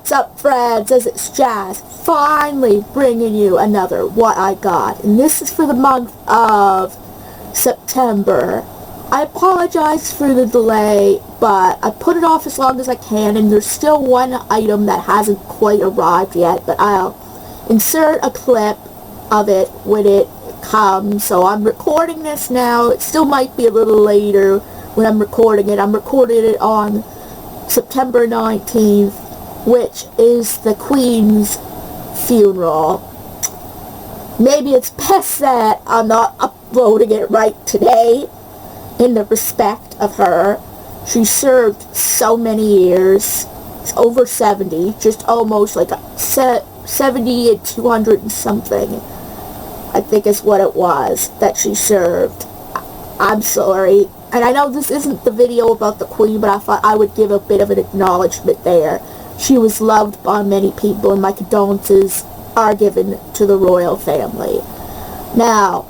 What's up, friends? As it's Jazz, finally bringing you another What I Got. And this is for the month of September. I apologize for the delay, but I put it off as long as I can, and there's still one item that hasn't quite arrived yet, but I'll insert a clip of it when it comes. So I'm recording this now. It still might be a little later when I'm recording it. I'm recording it on September 19th, which is the Queen's funeral. Maybe it's best that I'm not uploading it right today in the respect of her. She served so many years. It's over 70, just almost like 70 and 200 and something, I think is what it was that she served. I'm sorry. And I know this isn't the video about the Queen, but I thought I would give a bit of an acknowledgement there. She was loved by many people, and my condolences are given to the royal family. Now,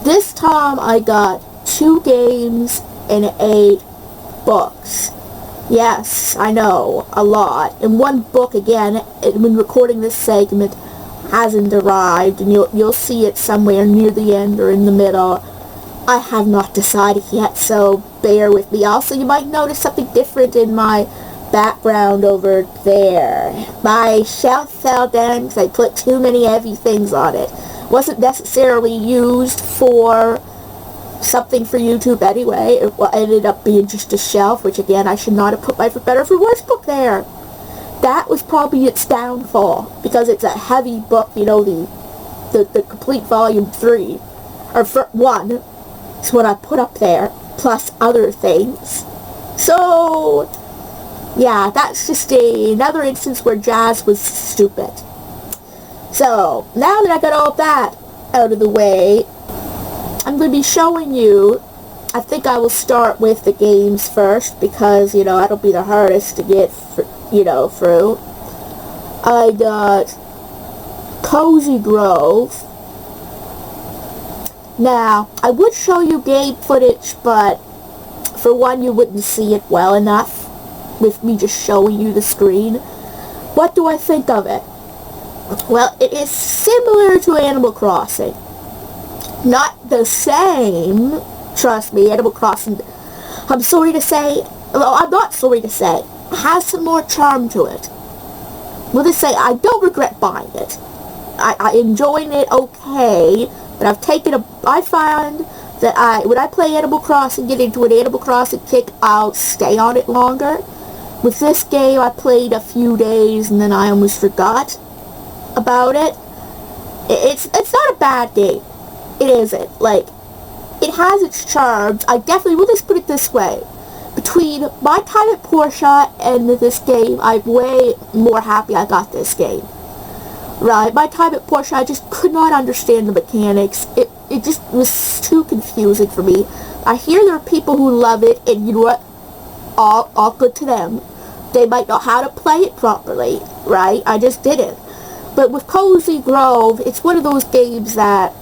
this time I got 2 games and 8 books. Yes, I know, a lot. And one book, again, when recording this segment, hasn't arrived, and you'll see it somewhere near the end or in the middle. I have not decided yet, so bear with me. Also, you might notice something different in my background over there. My shelf fell down because I put too many heavy things on it. Wasn't necessarily used for something for YouTube anyway. It ended up being just a shelf, which again, I should not have put my For Better For Worse book there. That was probably its downfall, because it's a heavy book, you know, the complete volume 3, or 1, is what I put up there, plus other things. So, yeah, that's just another instance where Jazz was stupid. So, now that I got all that out of the way, I'm going to be showing you, I think I will start with the games first, because, you know, that'll be the hardest to get, through. I got Cozy Grove. Now, I would show you game footage, but for one, you wouldn't see it well enough with me just showing you the screen. What do I think of it? Well, it is similar to Animal Crossing. Not the same, trust me. Animal Crossing, I'm sorry to say, well, I'm not sorry to say, has some more charm to it. We'll just say I don't regret buying it. I enjoyed it okay, but I find that when I play Animal Crossing, get into an Animal Crossing kick, I'll stay on it longer. With this game, I played a few days and then I almost forgot about it. It's not a bad game. It isn't. Like, it has its charms. We'll just put it this way. Between my time at Portia and this game, I'm way more happy I got this game. Right, my time at Portia, I just could not understand the mechanics. It just was too confusing for me. I hear there are people who love it, and you know what? All good to them. They might know how to play it properly, right? I just didn't. But with Cozy Grove, it's one of those games that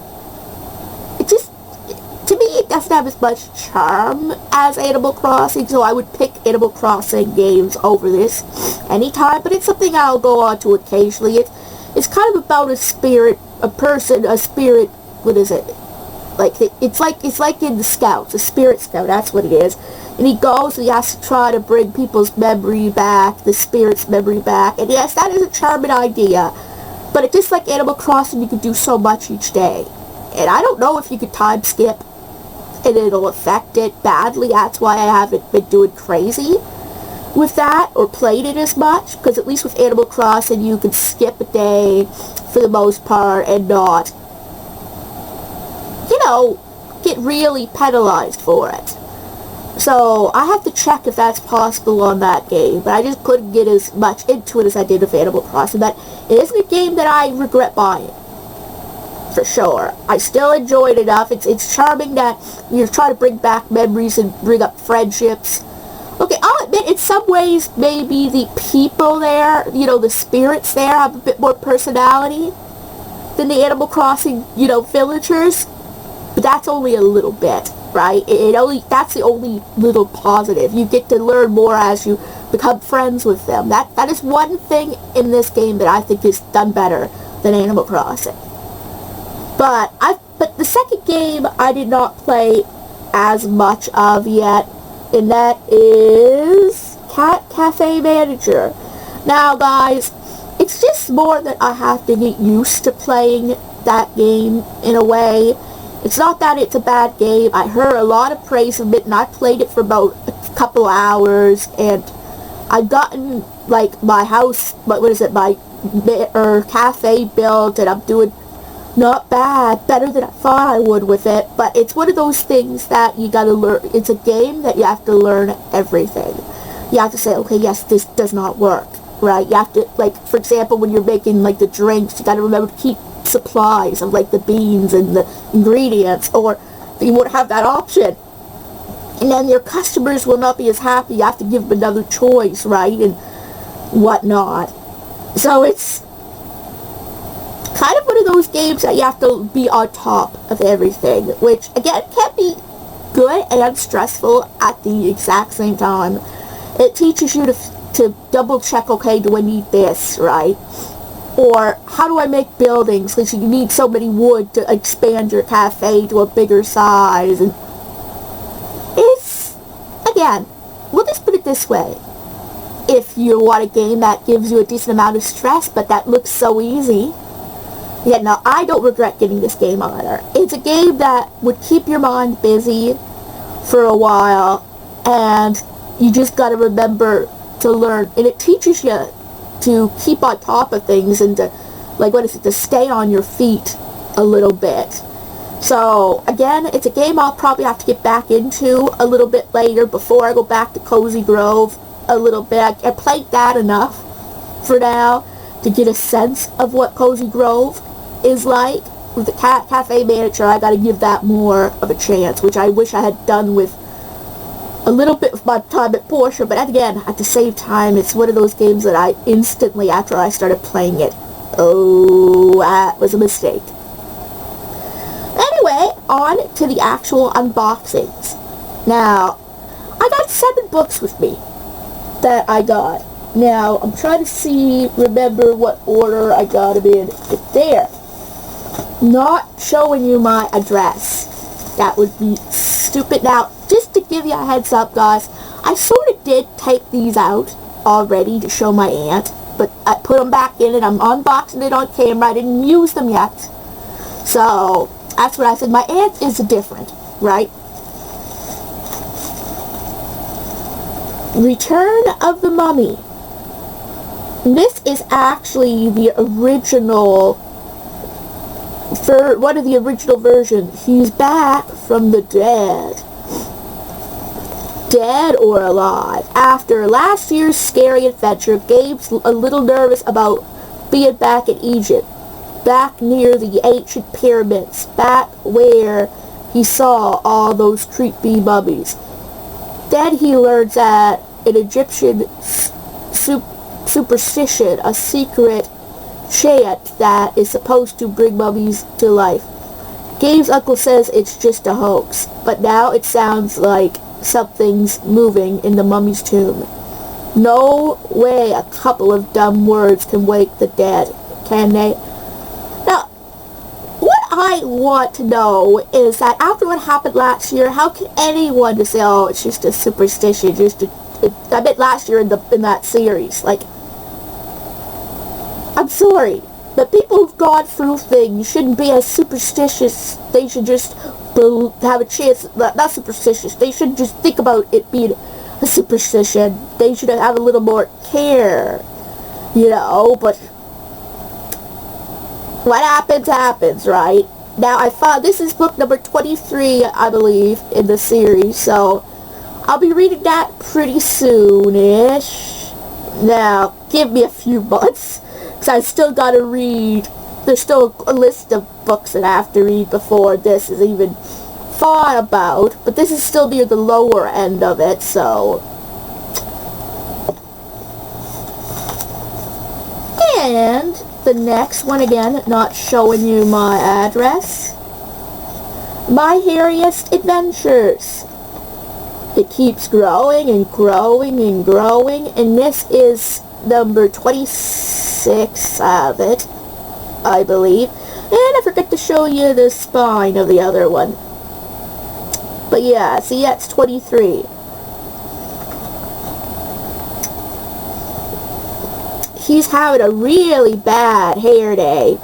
to me, it doesn't have as much charm as Animal Crossing, so I would pick Animal Crossing games over this anytime, but it's something I'll go on to occasionally. It's kind of about a spirit, what is it? Like, it's like in the Scouts, a spirit scout, that's what it is. And he goes and he has to try to bring people's memory back, the spirit's memory back, and yes, that is a charming idea. But it's just like Animal Crossing, you can do so much each day. And I don't know if you could time skip and it'll affect it badly. That's why I haven't been doing crazy with that or played it as much. Because at least with Animal Crossing, you can skip a day for the most part and not, get really penalized for it. So I have to check if that's possible on that game. But I just couldn't get as much into it as I did with Animal Crossing. But it isn't a game that I regret buying. For sure. I still enjoyed it enough. It's charming that you're trying to bring back memories and bring up friendships. Okay, I'll admit, in some ways, maybe the people there, the spirits there have a bit more personality than the Animal Crossing, villagers. But that's only a little bit, right? That's the only little positive. You get to learn more as you become friends with them. That is one thing in this game that I think is done better than Animal Crossing. But the second game I did not play as much of yet, and that is Cat Cafe Manager. Now guys, it's just more that I have to get used to playing that game in a way. It's not that it's a bad game. I heard a lot of praise of it, and I played it for about a couple hours, and I've gotten like my house, my cafe built, and I'm doing not bad, better than I thought I would with it. But it's one of those things that you gotta learn. It's a game that you have to learn everything. You have to say, okay, yes, this does not work, right? You have to, like, for example, when you're making like the drinks, you gotta remember to keep supplies of like the beans and the ingredients, or you won't have that option, and then your customers will not be as happy. You have to give them another choice, right, and whatnot. So it's kind of one of those games that you have to be on top of everything, which again can be good and stressful at the exact same time. It teaches you to double check, okay, do I need this, right? Or how do I make buildings, because you need so many wood to expand your cafe to a bigger size. And it's, again, we'll just put it this way. If you want a game that gives you a decent amount of stress, but that looks so easy, yeah, no, I don't regret getting this game either. It's a game that would keep your mind busy for a while, and you just gotta remember to learn, and it teaches you to keep on top of things and to, like, to stay on your feet a little bit. So, again, it's a game I'll probably have to get back into a little bit later before I go back to Cozy Grove a little bit. I played that enough for now to get a sense of what Cozy Grove is like. With the Cafe Manager, I gotta give that more of a chance, which I wish I had done with a little bit of my time at Porsche, but again, at the same time, it's one of those games that I instantly, after I started playing it, oh, that was a mistake. Anyway, on to the actual unboxings. Now, I got 7 books with me that I got. Now, I'm trying to remember what order I got them in. It's there. Not showing you my address. That would be stupid. Now, just to give you a heads up, guys, I sort of did take these out already to show my aunt, but I put them back in and I'm unboxing it on camera. I didn't use them yet. So, that's what I said. My aunt is different, right? Return of the Mummy. This is actually the original, for one of the original versions. He's back from the dead. Dead or alive. After last year's scary adventure, Gabe's a little nervous about being back in Egypt. Back near the ancient pyramids. Back where he saw all those creepy mummies. Then he learns that an Egyptian superstition, a secret chant that is supposed to bring mummies to life. Gabe's uncle says it's just a hoax, but now it sounds like something's moving in the mummy's tomb. No way a couple of dumb words can wake the dead, can they? Now, what I want to know is that after what happened last year, how can anyone just say, oh, it's just a superstition, I meant last year in that series, like, I'm sorry, but people who've gone through things shouldn't be as superstitious. They should just have a chance, not superstitious, they should just think about it being a superstition. They should have a little more care, you know, but what happens, happens, right? Now, I found, this is book number 23, I believe, in the series, so I'll be reading that pretty soon-ish. Now, give me a few months, because I still gotta read, there's still a list of books that I have to read before this is even thought about, but this is still near the lower end of it, so. And the next one, again, not showing you my address. My Hairiest Adventures. It keeps growing and growing and growing, and this is number 26 of it, I believe. And I forgot to show you the spine of the other one. But yeah, see, that's 23. He's having a really bad hair day.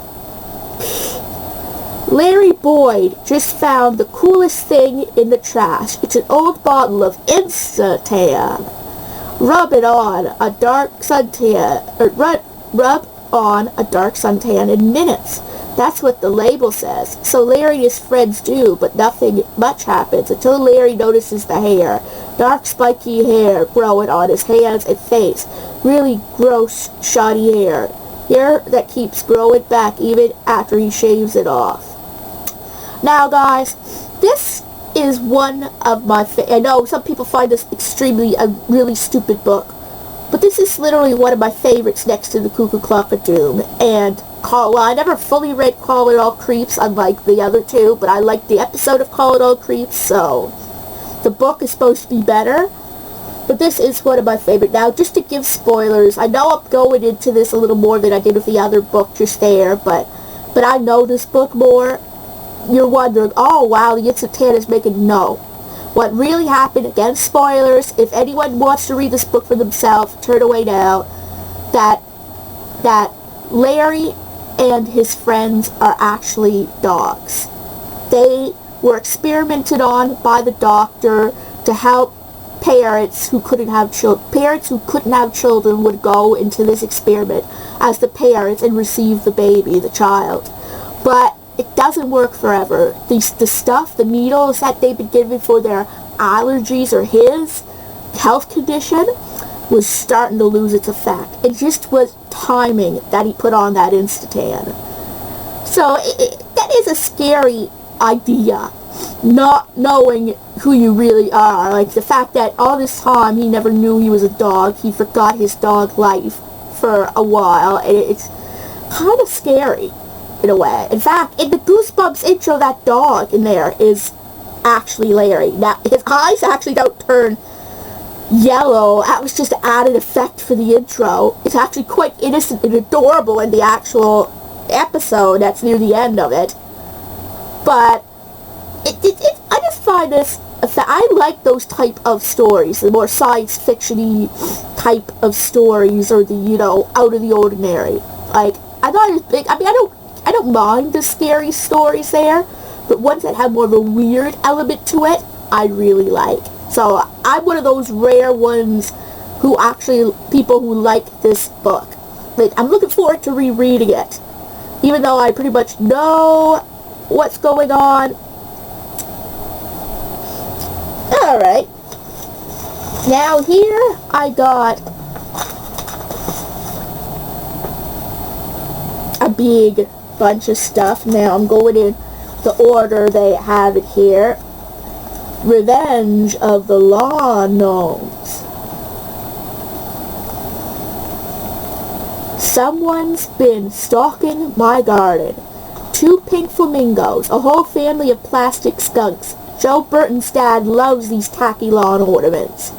Larry Boyd just found the coolest thing in the trash. It's an old bottle of Instatan. Rub it on a dark suntan, rub on a dark suntan in minutes. That's what the label says. So Larry and his friends do, but nothing much happens until Larry notices the hair. Dark spiky hair growing on his hands and face. Really gross, shoddy hair. Hair that keeps growing back even after he shaves it off. Now guys, this is one of my I know some people find this extremely a really stupid book, but this is literally one of my favorites next to the Cuckoo Clock of Doom. And I never fully read Call It All Creeps, unlike the other two, but I liked the episode of Call It All Creeps, so the book is supposed to be better. But this is one of my favorite. Now, just to give spoilers, I know I'm going into this a little more than I did with the other book just there, but I know this book more. You're wondering, oh wow, the Instatan is making no. What really happened, again, spoilers, if anyone wants to read this book for themselves, turn away now, that Larry and his friends are actually dogs. They were experimented on by the doctor to help parents who couldn't have children. Parents who couldn't have children would go into this experiment as the parents and receive the baby, the child. But it doesn't work forever. The stuff, the needles that they've been given for their allergies or his health condition was starting to lose its effect. It just was timing that he put on that Instatan. So that is a scary idea, not knowing who you really are. Like the fact that all this time he never knew he was a dog. He forgot his dog life for a while, and it's kind of scary in a way. In fact, in the Goosebumps intro, that dog in there is actually Larry. Now, his eyes actually don't turn yellow. That was just an added effect for the intro. It's actually quite innocent and adorable in the actual episode that's near the end of it. But I just find this, I like those type of stories, the more science fiction-y type of stories, or the, you know, out of the ordinary. Like, I thought it was big. I mean, I don't mind the scary stories there, but ones that have more of a weird element to it, I really like. So I'm one of those rare ones who actually, people who like this book. Like, I'm looking forward to rereading it, even though I pretty much know what's going on. Alright. Now here I got a big bunch of stuff. Now I'm going in the order they have it here. Revenge of the Lawn Gnomes. Someone's been stalking my garden. 2 pink flamingos, a whole family of plastic skunks. Joe Burton's dad loves these tacky lawn ornaments.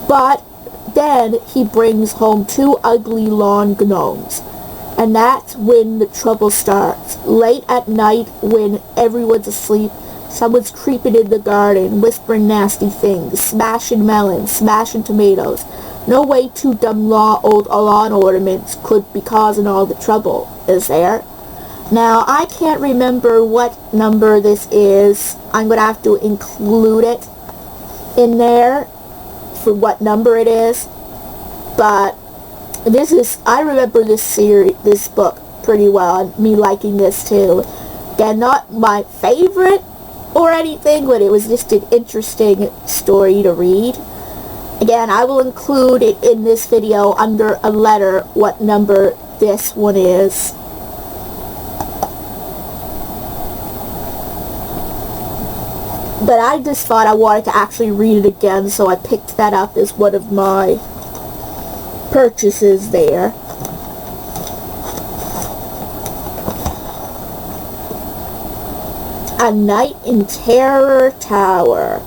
But then he brings home 2 ugly lawn gnomes. And that's when the trouble starts. Late at night, when everyone's asleep, someone's creeping in the garden, whispering nasty things, smashing melons, smashing tomatoes. No way 2 dumb old lawn ornaments could be causing all the trouble, is there? Now, I can't remember what number this is. I'm going to have to include it in there for what number it is. But this is, I remember this book pretty well, and me liking this too. Again, not my favorite or anything, but it was just an interesting story to read. Again, I will include it in this video under a letter what number this one is. But I just thought I wanted to actually read it again, so I picked that up as one of my purchases there. A Night in Terror Tower.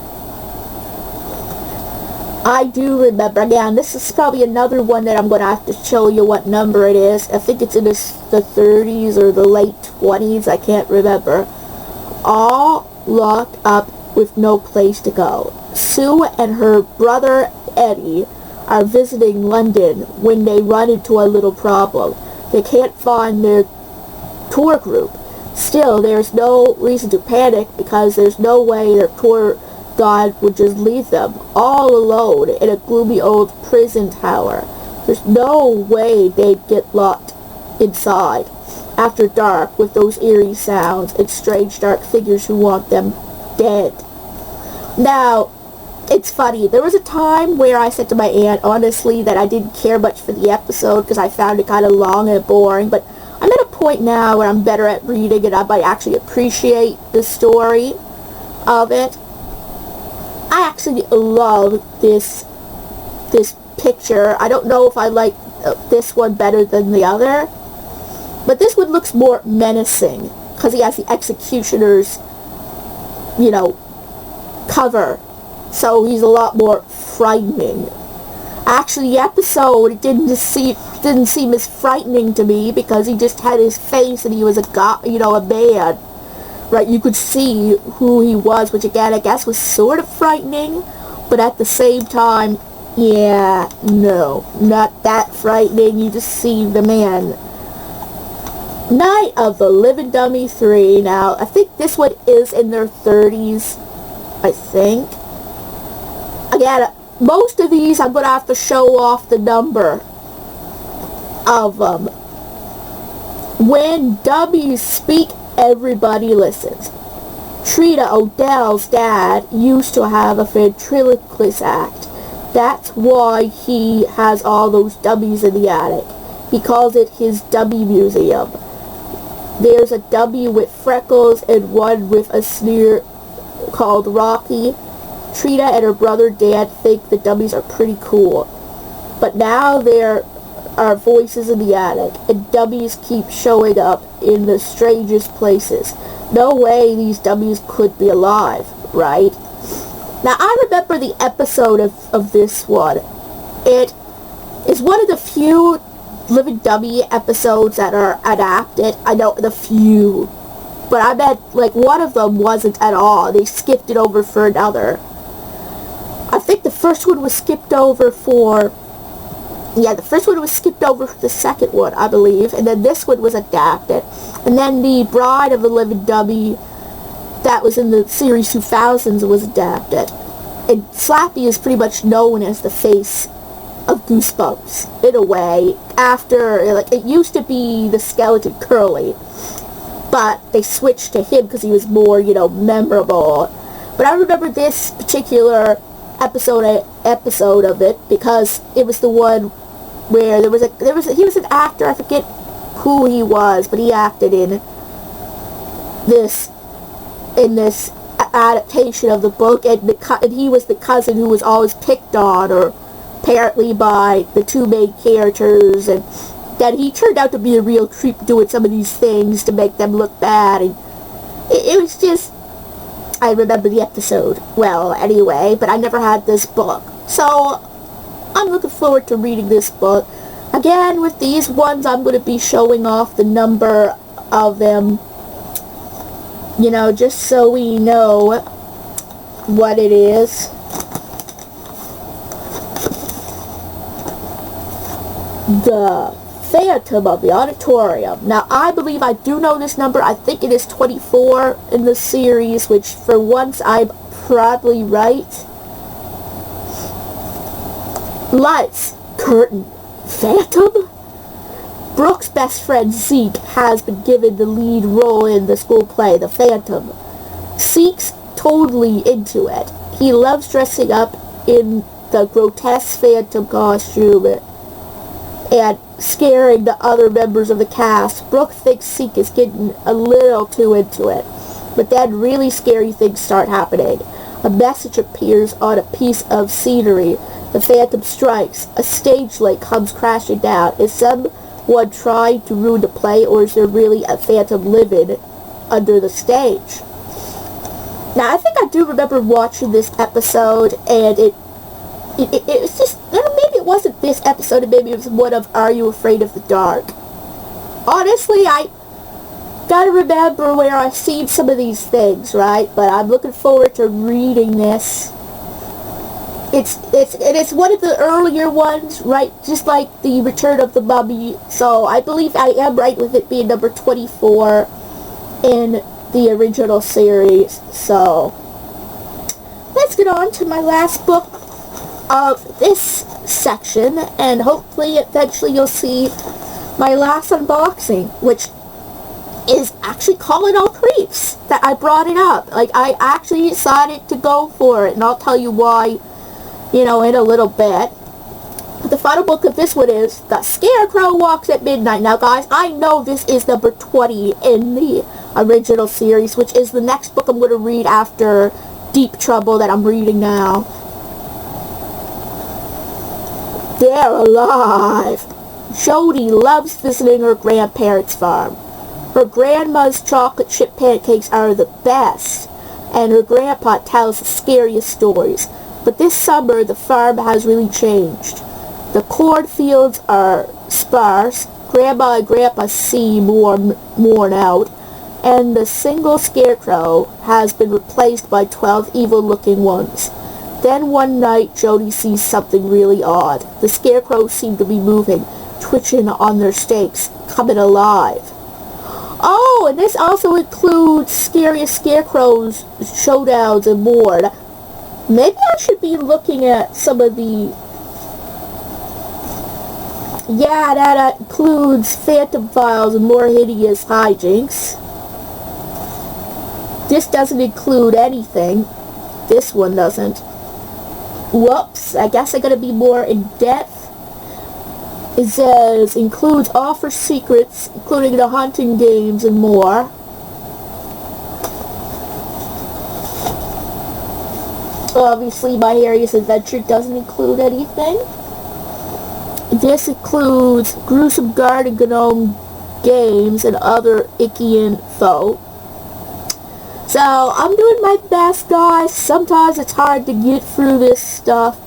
I do remember. Again, this is probably another one that I'm going to have to show you what number it is. I think it's in the 30s or the late 20s. I can't remember. All locked up with no place to go. Sue and her brother Eddie are visiting London when they run into a little problem. They can't find their tour group. Still, there's no reason to panic because there's no way their tour guide would just leave them all alone in a gloomy old prison tower. There's no way they'd get locked inside after dark with those eerie sounds and strange dark figures who want them dead. Now, it's funny. There was a time where I said to my aunt, honestly, that I didn't care much for the episode because I found it kind of long and boring, but I'm at a point now where I'm better at reading and I might actually appreciate the story of it. I actually love this picture. I don't know if I like this one better than the other, but this one looks more menacing because he has the executioner's, cover, so he's a lot more frightening. Actually, the episode didn't seem as frightening to me because he just had his face and he was a man. Right, you could see who he was, which again, I guess was sort of frightening, but at the same time, yeah, no, not that frightening. You just see the man. Night of the Living Dummy 3. Now, I think this one is in their 30s, I think. Again, most of these I'm going to have to show off the number of them. When dummies speak, everybody listens. Trina, Odell's dad, used to have a ventriloquist act. That's why he has all those dummies in the attic. He calls it his dummy museum. There's a dummy with freckles and one with a sneer called Rocky. Trina and her brother Dan think the dummies are pretty cool. But now there are voices in the attic, and dummies keep showing up in the strangest places. No way these dummies could be alive, right? Now, I remember the episode of this one. It is one of the few Living Dummy episodes that are adapted. I know the few, but I bet one of them wasn't at all. They skipped it over for another. I think the first one was skipped over for the first one was skipped over for the second one, I believe, and then this one was adapted. And then the Bride of the Living Dummy that was in the series 2000s was adapted. And Slappy is pretty much known as the face of Goosebumps, in a way. After, it used to be the skeleton Curly, but they switched to him because he was more, memorable. But I remember this particular episode of it because it was the one where he was an actor. I forget who he was, but he acted in this adaptation of the book, and he was the cousin who was always picked on, or apparently by the two main characters, and that he turned out to be a real creep doing some of these things to make them look bad, and it was just, I remember the episode well anyway, but I never had this book. So I'm looking forward to reading this book. Again, with these ones, I'm going to be showing off the number of them, just so we know what it is. The Phantom of the Auditorium. Now, I believe I do know this number. I think it is 24 in the series, which for once I'm probably right. Lights, curtain, Phantom? Brooke's best friend Zeke has been given the lead role in the school play, The Phantom. Zeke's totally into it. He loves dressing up in the grotesque Phantom costume and scaring the other members of the cast. Brooke thinks Zeke is getting a little too into it, but then really scary things start happening. A message appears on a piece of scenery. The Phantom strikes. A stage light comes crashing down. Is someone trying to ruin the play, or is there really a Phantom living under the stage? Now, I think I do remember watching this episode, and it was just, maybe it wasn't this episode, maybe it was one of Are You Afraid of the Dark? Honestly, I gotta remember where I've seen some of these things, right? But I'm looking forward to reading this. It's one of the earlier ones, right? Just like the Return of the Mummy. So I believe I am right with it being number 24 in the original series. So let's get on to my last book of this section, and hopefully eventually you'll see my last unboxing, which is actually Calling All Creeps, that I brought it up. Like, I actually decided to go for it, and I'll tell you why, in a little bit. But the final book of this one is The Scarecrow Walks at Midnight. Now, guys, I know this is number 20 in the original series, which is the next book I'm going to read after Deep Trouble that I'm reading now. They're alive! Jody loves visiting her grandparents' farm. Her grandma's chocolate chip pancakes are the best, and her grandpa tells the scariest stories. But this summer, the farm has really changed. The cornfields are sparse, Grandma and Grandpa seem worn out, and the single scarecrow has been replaced by 12 evil-looking ones. Then one night, Jody sees something really odd. The scarecrows seem to be moving, twitching on their stakes, coming alive. Oh, and this also includes Scariest Scarecrows, Showdowns, and more. Maybe I should be looking at some of the... Yeah, that includes Phantom Files and More Hideous Hijinks. This doesn't include anything. This one doesn't. Whoops, I guess I gotta be more in depth. It says, includes Offer Secrets, including the hunting games and more. Obviously, My Harry's Adventure doesn't include anything. This includes Gruesome Garden Gnome games and other icky info. So, I'm doing my best, guys. Sometimes it's hard to get through this stuff.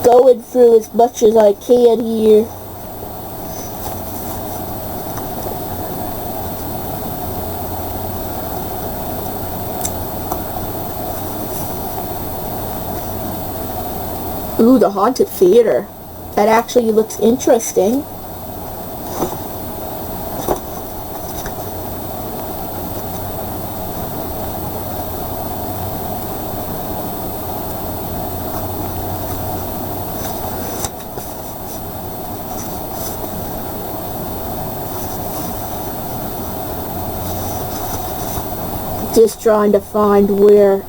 Going through as much as I can here. Ooh, the Haunted Theater. That actually looks interesting. Just trying to find where...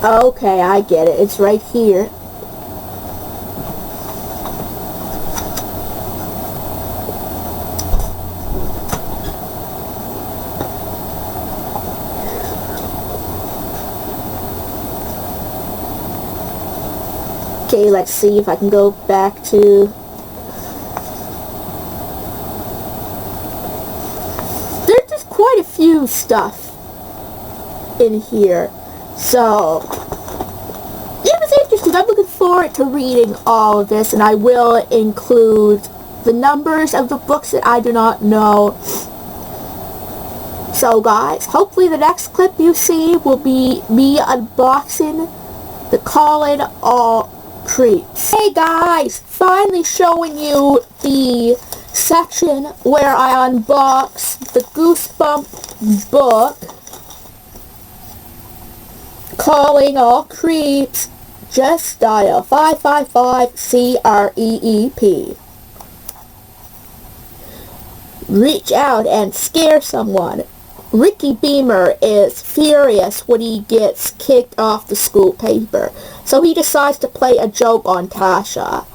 Okay, I get it. It's right here. Okay, let's see if I can go back to... There's just quite a few stuff in here. So, it was interesting. I'm looking forward to reading all of this, and I will include the numbers of the books that I do not know. So, guys, hopefully the next clip you see will be me unboxing the Calling All Creeps. Hey, guys, finally showing you the section where I unbox the Goosebump book, Calling All Creeps, just dial 555-CREEP. Reach out and scare someone. Ricky Beamer is furious when he gets kicked off the school paper, so he decides to play a joke on Tasha,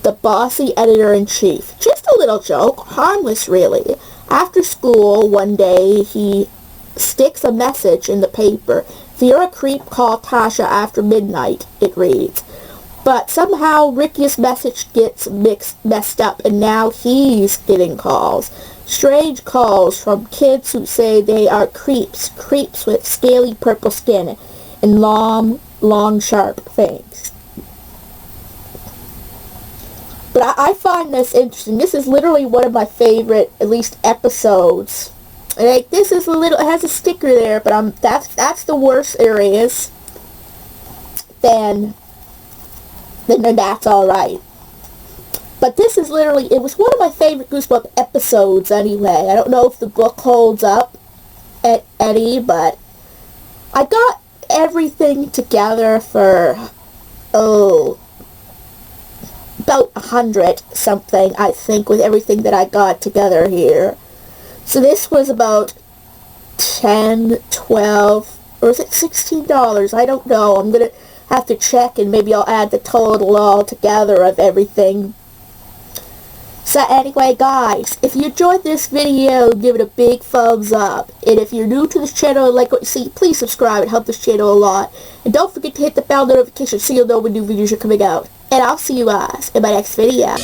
the bossy editor-in-chief. Just a little joke, harmless really. After school, one day, he sticks a message in the paper. If you're a creep, call Tasha after midnight, it reads. But somehow Ricky's message gets messed up, and now he's getting calls. Strange calls from kids who say they are creeps with scaly purple skin and long, sharp fangs. But I find this interesting. This is literally one of my favorite, at least, episodes. Like, this is a little, it has a sticker there, but that's the worst areas. Then that's alright. But this is literally, it was one of my favorite Goosebump episodes anyway. I don't know if the book holds up at any, but I got everything together for, about 100 something, I think, with everything that I got together here. So this was about 10, 12, or is it $16? I don't know. I'm going to have to check, and maybe I'll add the total all together of everything. So anyway, guys, if you enjoyed this video, give it a big thumbs up. And if you're new to this channel and like what you see, please subscribe. It helps this channel a lot. And don't forget to hit the bell notification so you'll know when new videos are coming out. And I'll see you guys in my next video.